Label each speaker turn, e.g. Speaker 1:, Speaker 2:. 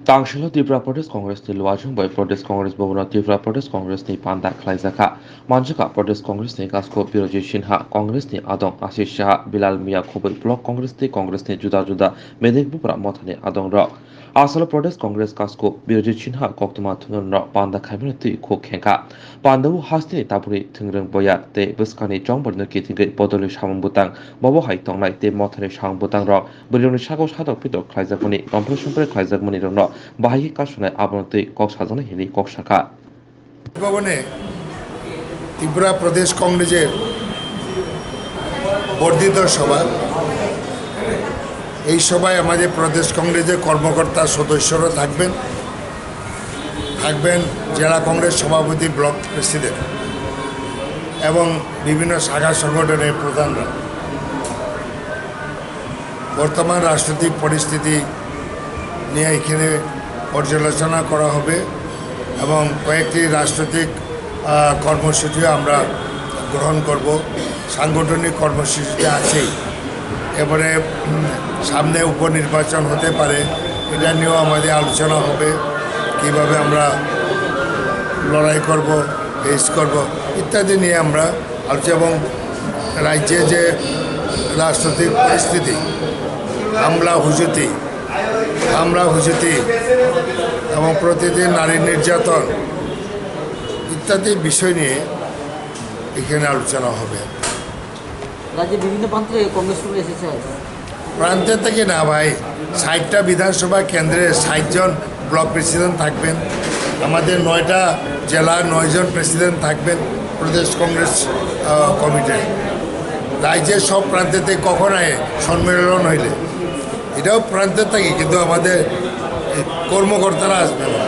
Speaker 1: Tangshilo Tripura Pradesh Congress ni Luajung Bai Pradesh Congress Bhavana Tripura Pradesh Congress ni Panda Khlaizakha Manjaka Pradesh Congress ni Kasko Biroji Shinha Congress ni Adong Ashish Shah Bilal Mia Khobai Block Congress ni Juda Juda Medikpura Mothani Adong Ro Asala Pradesh Congress Kasko Biroji Shinha Koktuma Thunun Ro Panda Khaimati Khok Khenka Pandawu Hasti Taburi Thingreng Boya Te Buskani Jongbor Nuki Tingri Bodoli Shamon Butang Bobo Haitong Lai Te Mothani Shang Butang Ro Burjoni Shago Shadok Pito Khlaizakmani Kompletion Khlaizakmani Ro বাহিক কাশনে আবনতে কক সাজানো হিলি cock শাখা
Speaker 2: ভবনে ত্রিপুরা প্রদেশ কংগ্রেসের বর্ধিত সভা এই সভায় আমাদের প্রদেশ কংগ্রেসের কর্মকর্তা সদস্যরা থাকবেন জেলা কংগ্রেস সভাপতি ব্লক প্রেসিডেন্ট এবং বিভিন্ন শাখা সংগঠনের প্রধানরা বর্তমান রাজনৈতিক পরিস্থিতি নিয়ে এখানে পর্যালোচনা করা হবে এবং কয়েকটি রাজনৈতিক কর্মসূচিও আমরা গ্রহণ করব সাংগঠনিক কর্মসূচিতে আছেই এবারে সামনে উপনির্বাচন হতে পারে এটা নিয়েও আমাদের আলোচনা হবে কিভাবে আমরা লড়াই করব ফেস করব ইত্যাদি নিয়ে আমরা আলোচনা এবং রাজ্যে যে রাজনৈতিক পরিস্থিতি হামলা হুজুতি এবং প্রতিদিন নারী নির্যাতন ইত্যাদি বিষয় নিয়ে এখানে আলোচনা হবে
Speaker 3: রাজ্যের বিভিন্ন প্রান্তে কংগ্রেস এসেছে
Speaker 2: প্রান্তে থেকে না ভাই 60টা বিধানসভা কেন্দ্রে 60 জন ব্লক প্রেসিডেন্ট থাকবেন আমাদের 9টা জেলার 9 জন প্রেসিডেন্ট থাকবেন প্রদেশ কংগ্রেস কমিটির রাজ্যের সব প্রান্তেতে কখন সম্মেলন হইলে এটাও প্রান্তের থাকি কিন্তু আমাদের কর্মকর্তারা আসবে না